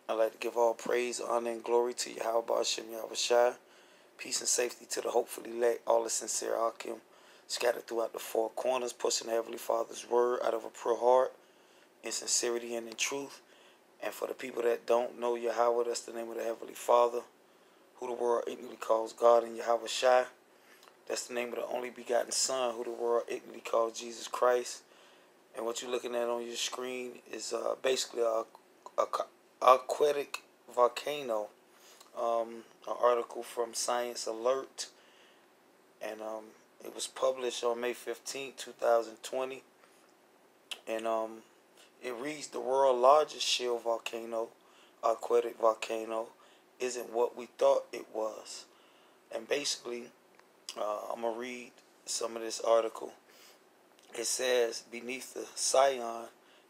I'd like to give all praise, honor, and glory to Yahweh Hashem Yahushai. Peace and safety to the hopefully elect, all the sincere Akim, scattered throughout the four corners, pushing the Heavenly Father's word out of a pure heart, in sincerity and in truth. And for the people that don't know Yahweh, that's the name of the Heavenly Father, who the world ignorantly calls God, and Yahweh Shai. That's the name of the only begotten Son, who the world ignorantly calls Jesus Christ. And what you're looking at on your screen is basically a aquatic volcano. An article from Science Alert, and it was published on May 15, 2020. And it reads, the world's largest shale volcano, aquatic volcano, isn't what we thought it was. And basically, I'm going to read some of this article. It says, beneath the cyan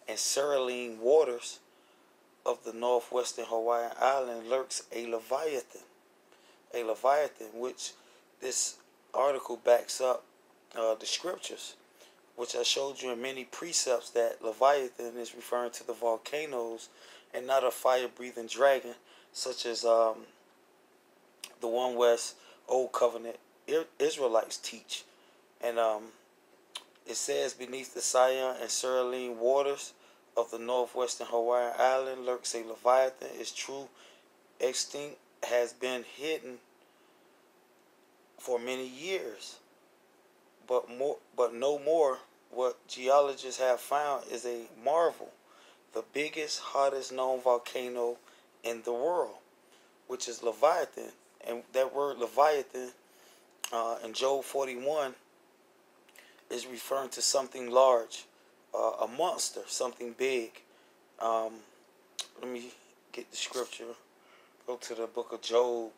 and saline waters of the northwestern Hawaiian island lurks a Leviathan. A Leviathan, which this article backs up the scriptures, which I showed you in many precepts that Leviathan is referring to the volcanoes and not a fire-breathing dragon, such as the one West Old Covenant Israelites teach. And it says, beneath the cyan and saline waters of the northwestern Hawaiian island lurks a Leviathan. Is true, extinct, has been hidden for many years, but no more. What geologists have found is a marvel, the biggest, hottest known volcano in the world, which is Leviathan. And that word Leviathan in Job 41 is referring to something large, a monster, something big. Let me get the scripture. Go to the book of Job,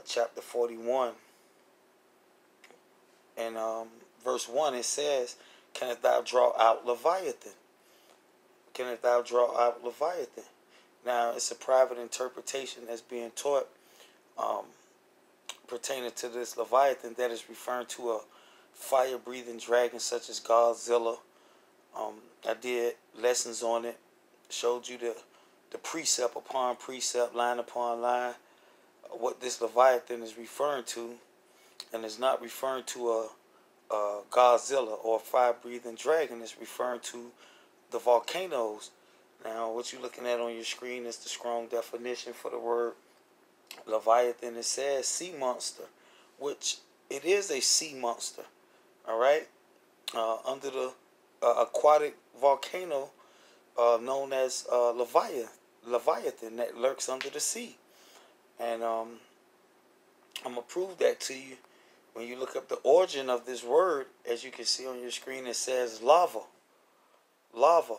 chapter 41. And verse 1, it says, Canst thou draw out Leviathan? Canst thou draw out Leviathan? Now, it's a private interpretation that's being taught pertaining to this Leviathan that is referring to a fire-breathing dragon such as Godzilla. I did lessons on it, showed you the precept upon precept, line upon line, what this Leviathan is referring to, and it's not referring to a Godzilla or a fire-breathing dragon. It's referring to the volcanoes. Now, what you're looking at on your screen is the strong definition for the word Leviathan. It says sea monster, which it is a sea monster. All right, under the aquatic volcano known as Leviathan that lurks under the sea. And I'm going to prove that to you. When you look up the origin of this word, as you can see on your screen, it says lava. Lava.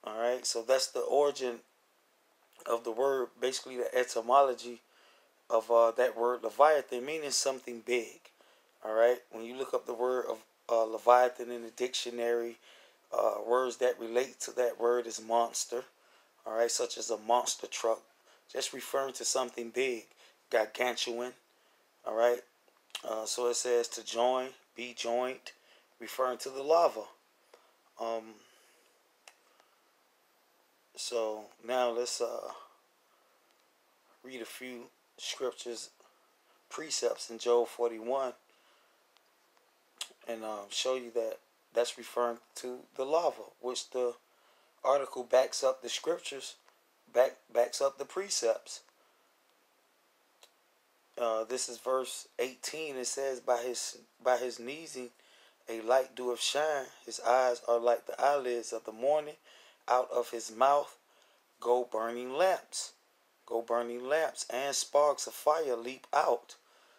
All right, so that's the origin of the word, basically the etymology of that word Leviathan, meaning something big. All right, when you look up the word of Leviathan in the dictionary, words that relate to that word is monster. All right, such as a monster truck, just referring to something big, gargantuan. All right, so it says to join, be joined, referring to the lava. So now let's read a few scriptures, precepts in Job 41, and show you that that's referring to the lava, which the article backs up the scriptures, backs up the precepts. This is verse 18. It says, by his sneezing a light doeth shine. His eyes are like the eyelids of the morning. Out of his mouth go burning lamps. Go burning lamps, and sparks of fire leap out.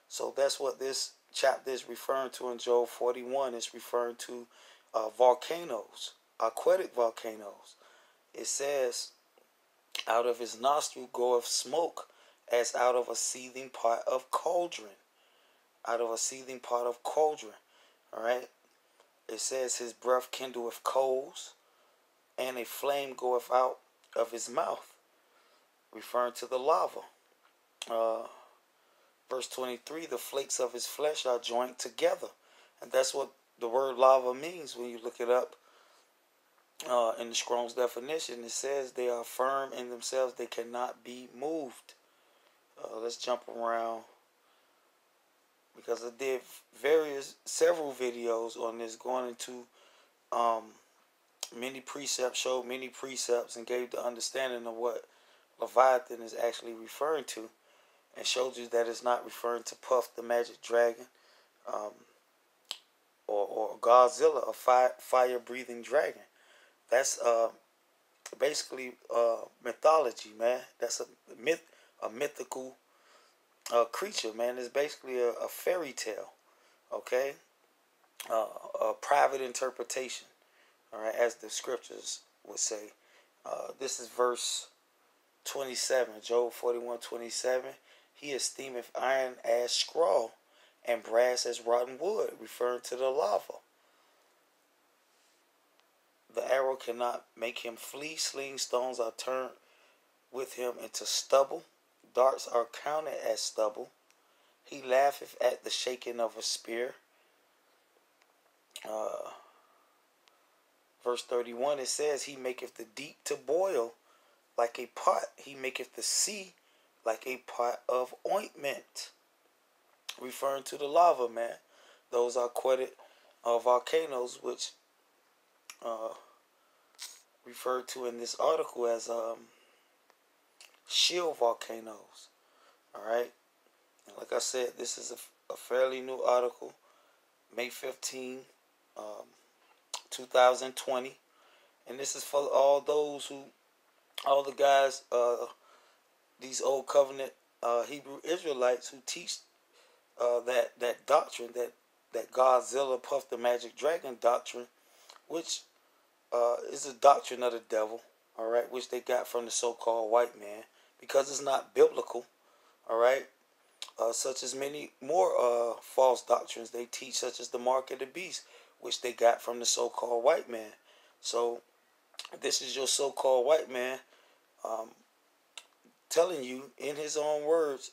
So that's what this chapter is referring to in Job 41. It's referring to volcanoes, aquatic volcanoes. It says, out of his nostril goeth smoke, as out of a seething pot of cauldron. Out of a seething pot of cauldron. All right. It says his breath kindleth coals, and a flame goeth out of his mouth, referring to the lava. Verse 23, the flakes of his flesh are joined together. And that's what the word lava means when you look it up In the Strong's definition, it says they are firm in themselves; they cannot be moved. Let's jump around because I did several videos on this, going into um, many precepts, showed many precepts, and gave the understanding of what Leviathan is actually referring to, and showed you that it's not referring to Puff the Magic Dragon, um, or Godzilla, a fire-breathing dragon. That's basically mythology, man. That's a mythical creature, man. It's basically a fairy tale, okay? A private interpretation, all right, as the scriptures would say. This is verse 27, Job 41:27. He esteemeth iron as straw and brass as rotten wood, referring to the lava. The arrow cannot make him flee. Sling stones are turned with him into stubble. Darts are counted as stubble. He laugheth at the shaking of a spear. Verse 31, it says, he maketh the deep to boil like a pot. He maketh the sea like a pot of ointment. Referring to the lava, man. Those are aquatic volcanoes, which referred to in this article as shield volcanoes. All right. And like I said, this is a fairly new article, May 15, 2020. And this is for all the guys, these old covenant Hebrew Israelites who teach that doctrine, that Godzilla, Puff the Magic Dragon doctrine, which is a doctrine of the devil, all right, which they got from the so-called white man, because it's not biblical, all right, such as many more false doctrines they teach, such as the mark of the beast, which they got from the so-called white man. So this is your so-called white man telling you in his own words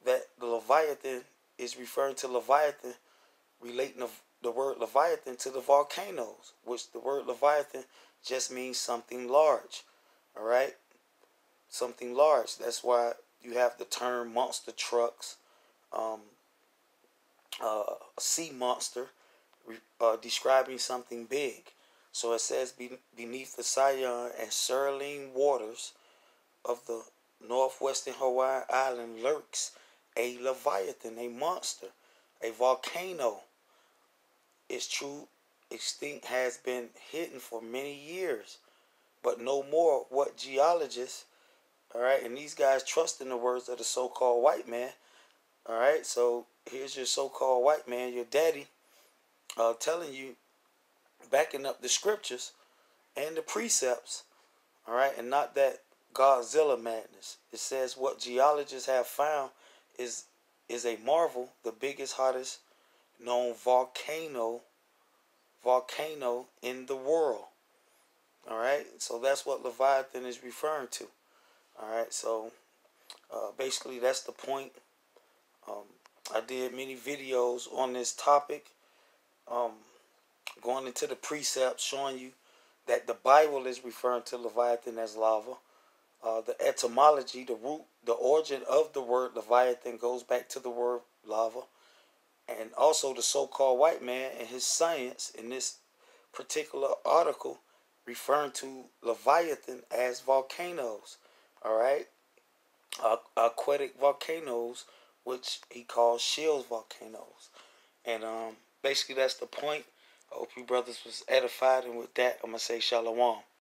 that the Leviathan is referring to Leviathan, relating the word Leviathan to the volcanoes, which the word Leviathan just means something large, all right? Something large. That's why you have the term monster trucks, sea monster, describing something big. So it says, beneath the Sion and Saline waters of the northwestern Hawaiian island lurks a Leviathan, a monster, a volcano. Its true extinct has been hidden for many years, but no more. What geologists, all right, and these guys trust in the words of the so-called white man, all right. So here's your so-called white man, your daddy, telling you, backing up the scriptures and the precepts, all right, and not that Godzilla madness. It says what geologists have found is a marvel, the biggest, hottest known volcano in the world. All right, so that's what Leviathan is referring to. All right, so basically that's the point. I did many videos on this topic, going into the precepts, showing you that the Bible is referring to Leviathan as lava. The etymology, the root, the origin of the word Leviathan goes back to the word lava. And also the so-called white man and his science in this particular article referring to Leviathan as volcanoes. All right. Aquatic volcanoes, which he calls shield volcanoes. And basically that's the point. I hope you brothers was edified. And with that, I'm going to say shalom.